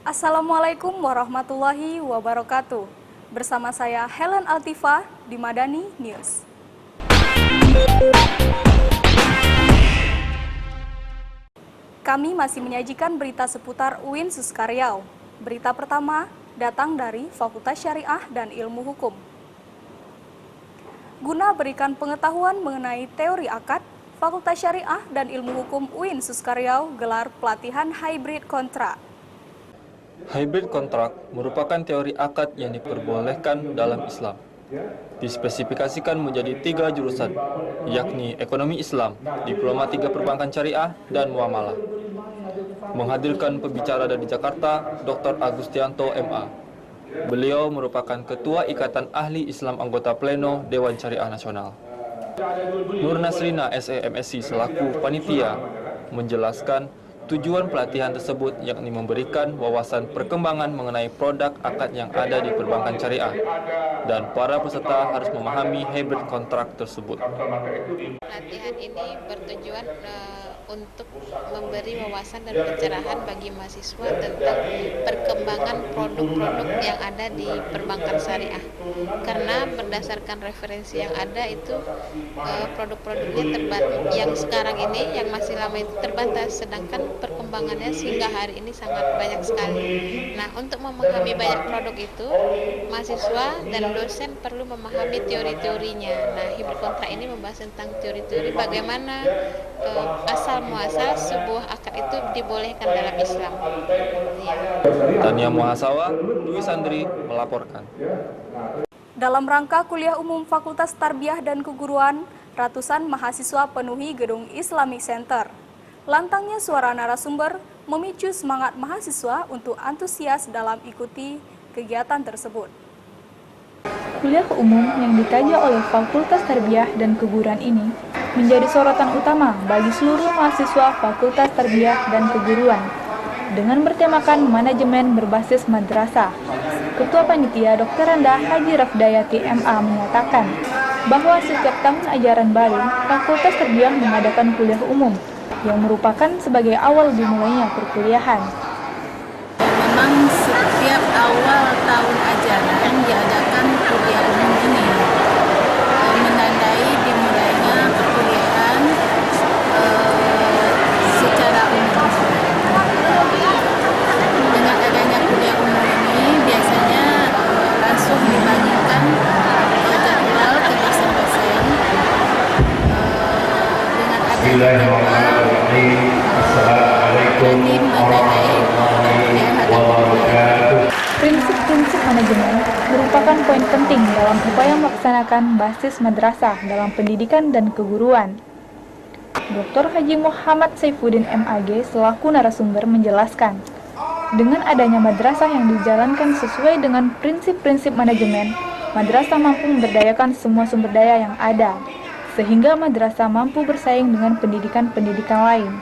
Assalamualaikum warahmatullahi wabarakatuh. Bersama saya Helen Altiva di Madani News. Kami masih menyajikan berita seputar UIN Suskaryau. Berita pertama datang dari Fakultas Syariah dan Ilmu Hukum. Guna berikan pengetahuan mengenai teori akad, Fakultas Syariah dan Ilmu Hukum UIN Suskaryau gelar pelatihan hybrid kontrak. Hybrid kontrak merupakan teori akad yang diperbolehkan dalam Islam. Dispesifikasikan menjadi 3 jurusan, yakni Ekonomi Islam, Diploma 3 Perbankan Syariah, dan Muamalah. Menghadirkan pembicara dari Jakarta, Dr. Agustianto MA. Beliau merupakan Ketua Ikatan Ahli Islam Anggota Pleno Dewan Syariah Nasional. Nur Nasrina SEMSC selaku panitia menjelaskan tujuan pelatihan tersebut yakni memberikan wawasan perkembangan mengenai produk akad yang ada di perbankan syariah, dan para peserta harus memahami hybrid kontrak tersebut. Pelatihan ini bertujuan untuk memberi wawasan dan pencerahan bagi mahasiswa tentang perkembangan produk-produk yang ada di perbankan syariah. Karena berdasarkan referensi yang ada itu produk-produknya yang sekarang ini yang masih lama itu terbatas, sedangkan perkembangannya sehingga hari ini sangat banyak sekali. Nah, untuk memahami banyak produk itu, mahasiswa dan dosen perlu memahami teori-teorinya. Nah, hybrid kontrak ini membahas tentang teori-teori bagaimana asal muasal sebuah akad itu dibolehkan dalam Islam. Ya. Tania Muhasawa, Dwi Sandri melaporkan. Dalam rangka kuliah umum Fakultas Tarbiyah dan Keguruan, ratusan mahasiswa penuhi gedung Islamic Center. Lantangnya suara narasumber memicu semangat mahasiswa untuk antusias dalam ikuti kegiatan tersebut. Kuliah umum yang dikaji oleh Fakultas Tarbiyah dan Keguruan ini menjadi sorotan utama bagi seluruh mahasiswa Fakultas Tarbiyah dan Keguruan dengan bertemakan manajemen berbasis madrasah. Ketua Panitia Dr. Randa Haji Rafdayati MA menyatakan bahwa setiap tahun ajaran baru, Fakultas Tarbiyah mengadakan kuliah umum yang merupakan sebagai awal dimulainya perkuliahan. Memang setiap awal tahun ajaran diadakan kuliah umum ini, menandai dimulainya perkuliahan secara umum. Dengan adanya kuliah umum ini biasanya langsung dibagikan jadwal ke dosen-dosen. Dengan adanya jadwal Prinsip-prinsip manajemen merupakan poin penting dalam upaya melaksanakan basis madrasah dalam pendidikan dan keguruan. Dr. Haji Muhammad Saifuddin MAG selaku narasumber menjelaskan, dengan adanya madrasah yang dijalankan sesuai dengan prinsip-prinsip manajemen, madrasah mampu memberdayakan semua sumber daya yang ada, sehingga madrasah mampu bersaing dengan pendidikan-pendidikan lain.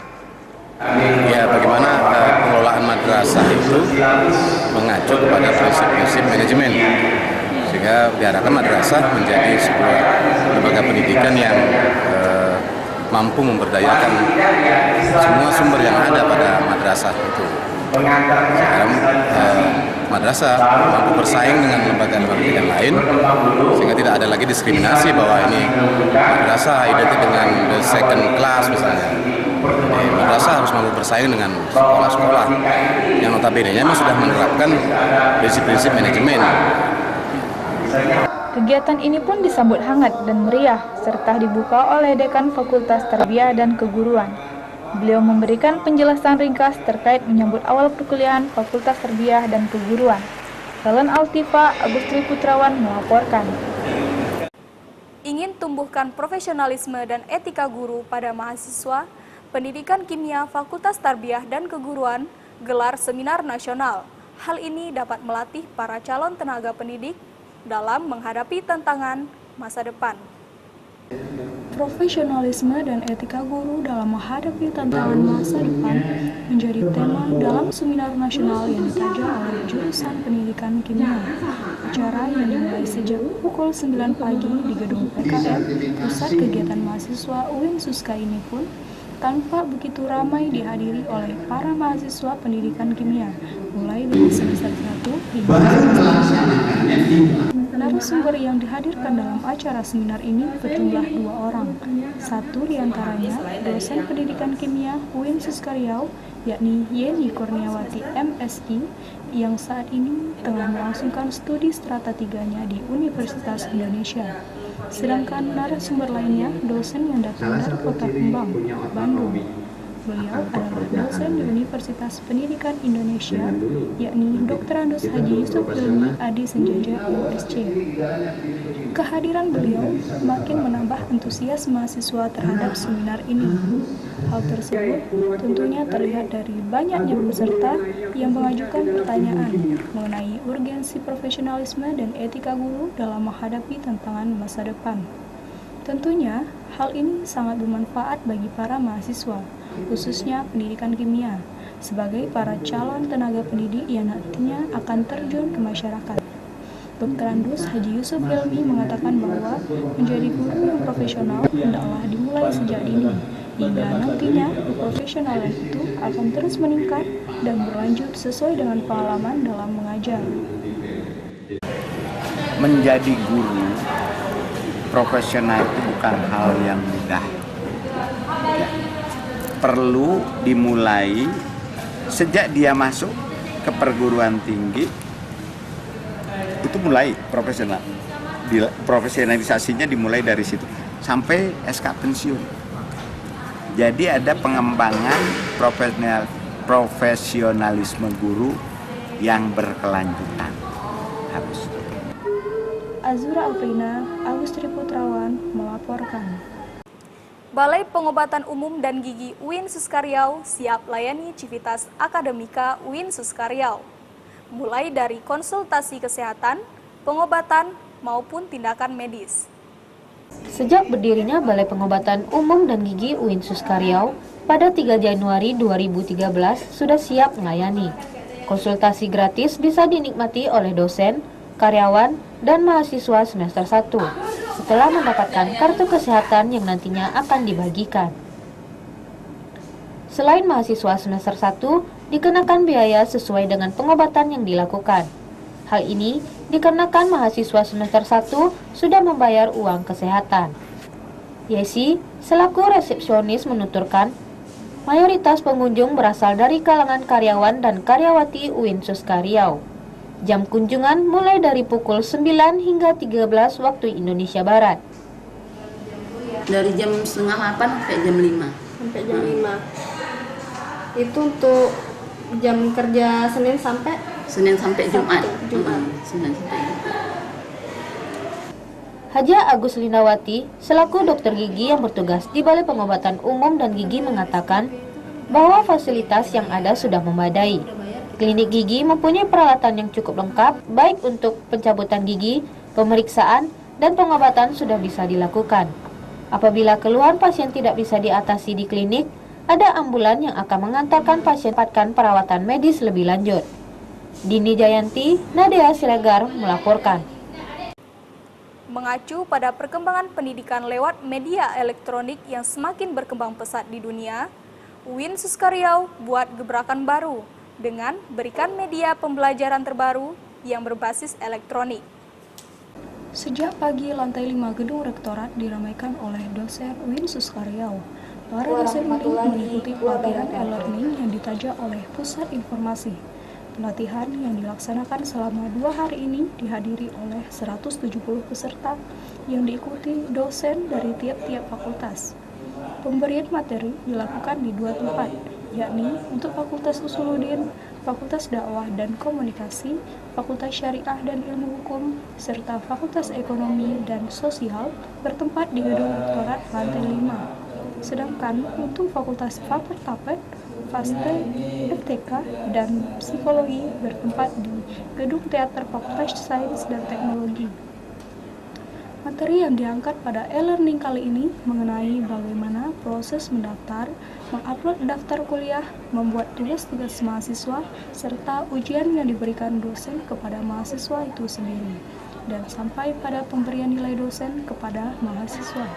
Ya, bagaimana pengelolaan madrasah itu mengacu kepada prinsip-prinsip manajemen, sehingga diharapkan madrasah menjadi sebuah lembaga pendidikan yang mampu memberdayakan semua sumber yang ada pada madrasah itu. Sekarang madrasah mampu bersaing dengan lembaga-lembaga pendidikan lain, sehingga tidak ada lagi diskriminasi bahwa ini madrasah identik dengan the second class misalnya. Jadi, madrasah harus mampu bersaing dengan sekolah-sekolah yang notabene-nya memang sudah menerapkan prinsip-prinsip manajemen. Kegiatan ini pun disambut hangat dan meriah serta dibuka oleh Dekan Fakultas Tarbiyah dan Keguruan. Beliau memberikan penjelasan ringkas terkait menyambut awal perkuliahan Fakultas Tarbiyah dan Keguruan. Helen Altiva, Agustri Putrawan melaporkan. Ingin tumbuhkan profesionalisme dan etika guru pada mahasiswa, Pendidikan Kimia Fakultas Tarbiyah dan Keguruan gelar seminar nasional. Hal ini dapat melatih para calon tenaga pendidik dalam menghadapi tantangan masa depan. Profesionalisme dan etika guru dalam menghadapi tantangan masa depan menjadi tema dalam seminar nasional yang ditaja oleh jurusan pendidikan kimia. Acara yang dimulai sejak pukul 9 pagi di gedung PKM, Pusat Kegiatan Mahasiswa UIN Suska ini pun tanpa begitu ramai dihadiri oleh para mahasiswa pendidikan kimia, mulai dari semester 1 hingga semester 3. Narasumber yang dihadirkan dalam acara seminar ini berjumlah 2 orang. Satu diantaranya dosen pendidikan kimia UIN Suska Riau, yakni Yeni Kurniawati MSI, yang saat ini tengah melangsungkan studi strata 3-nya di Universitas Indonesia. Sedangkan narasumber lainnya dosen yang datang dari Kota Kembang, Bandung. Beliau adalah dosen di Universitas Pendidikan Indonesia, yakni Dr. Andus Haji Yusuf Hilmi Adi Senjaja USC. Kehadiran beliau makin menambah antusias mahasiswa terhadap seminar ini. Hal tersebut tentunya terlihat dari banyaknya peserta yang mengajukan pertanyaan mengenai urgensi profesionalisme dan etika guru dalam menghadapi tantangan masa depan. Tentunya, hal ini sangat bermanfaat bagi para mahasiswa, khususnya pendidikan kimia, sebagai para calon tenaga pendidik yang nantinya akan terjun ke masyarakat. Dr. Andus Haji Yusuf Hilmi mengatakan bahwa menjadi guru yang profesional hendaklah dimulai sejak dini, hingga nantinya keprofesionalan itu akan terus meningkat dan berlanjut sesuai dengan pengalaman dalam mengajar. Menjadi guru profesional itu bukan hal yang mudah. Perlu dimulai sejak dia masuk ke perguruan tinggi, itu mulai profesional. Profesionalisasinya dimulai dari situ sampai SK pensiun. Jadi ada pengembangan profesionalisme guru yang berkelanjutan. Harus. Azura Afrina, Agus Triputrawan melaporkan. Balai Pengobatan Umum dan Gigi UIN Suska Riau siap layani civitas akademika UIN Suska Riau, mulai dari konsultasi kesehatan, pengobatan, maupun tindakan medis. Sejak berdirinya Balai Pengobatan Umum dan Gigi UIN Suska Riau pada 3 Januari 2013 sudah siap melayani. Konsultasi gratis bisa dinikmati oleh dosen, karyawan, dan mahasiswa semester 1 setelah mendapatkan kartu kesehatan yang nantinya akan dibagikan. Selain mahasiswa semester 1 dikenakan biaya sesuai dengan pengobatan yang dilakukan. Hal ini dikarenakan mahasiswa semester 1 sudah membayar uang kesehatan. Yesi, selaku resepsionis menuturkan, mayoritas pengunjung berasal dari kalangan karyawan dan karyawati UIN Suska Riau. Jam kunjungan mulai dari pukul 9 hingga 13 waktu Indonesia Barat. Dari jam setengah 8 sampai jam 5. Sampai jam 5. Itu untuk jam kerja Senin sampai Jumat. Senin sampai Jumat. Haja Agus Lindawati, selaku dokter gigi yang bertugas di Balai Pengobatan Umum dan Gigi mengatakan bahwa fasilitas yang ada sudah memadai. Klinik gigi mempunyai peralatan yang cukup lengkap, baik untuk pencabutan gigi, pemeriksaan, dan pengobatan sudah bisa dilakukan. Apabila keluhan pasien tidak bisa diatasi di klinik, ada ambulan yang akan mengantarkan pasien dapatkan perawatan medis lebih lanjut. Dini Jayanti, Nadia Siregar melaporkan. Mengacu pada perkembangan pendidikan lewat media elektronik yang semakin berkembang pesat di dunia, UIN Suska Riau buat gebrakan baru dengan berikan media pembelajaran terbaru yang berbasis elektronik. Sejak pagi, lantai 5 gedung rektorat diramaikan oleh dosen UIN Suska Riau. Para dosen ini mengikuti pelatihan e-learning yang ditaja oleh Pusat Informasi. Pelatihan yang dilaksanakan selama 2 hari ini dihadiri oleh 170 peserta yang diikuti dosen dari tiap-tiap fakultas. Pemberian materi dilakukan di 2 tempat, yakni untuk Fakultas Usuluddin, Fakultas Dakwah dan Komunikasi, Fakultas Syariah dan Ilmu Hukum, serta Fakultas Ekonomi dan Sosial bertempat di gedung rektorat lantai 5. Sedangkan untuk Fakultas Fakultas Faste, FTK, dan Psikologi bertempat di gedung Teater Fakultas Sains dan Teknologi. Materi yang diangkat pada e-learning kali ini mengenai bagaimana proses mendaftar, mengupload daftar kuliah, membuat tugas-tugas mahasiswa, serta ujian yang diberikan dosen kepada mahasiswa itu sendiri, dan sampai pada pemberian nilai dosen kepada mahasiswa.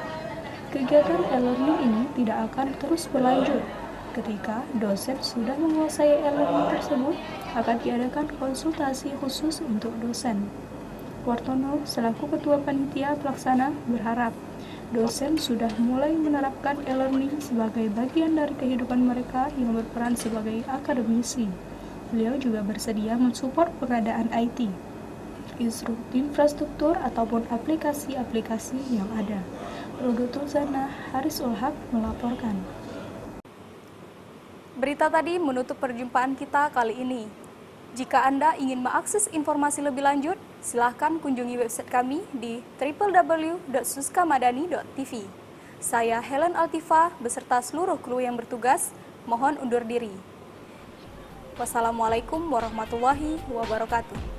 Kegiatan e-learning ini tidak akan terus berlanjut. Ketika dosen sudah menguasai e-learning tersebut, akan diadakan konsultasi khusus untuk dosen. Wartono selaku Ketua Panitia Pelaksana berharap dosen sudah mulai menerapkan e-learning sebagai bagian dari kehidupan mereka yang berperan sebagai akademisi. Beliau juga bersedia mensupport pengadaan IT, infrastruktur ataupun aplikasi-aplikasi yang ada. Rodotul Zana, Haris Ulhaq melaporkan. Berita tadi menutup perjumpaan kita kali ini. Jika Anda ingin mengakses informasi lebih lanjut, silahkan kunjungi website kami di www.suskamadani.tv. Saya Helen Altiva beserta seluruh kru yang bertugas, mohon undur diri. Wassalamualaikum warahmatullahi wabarakatuh.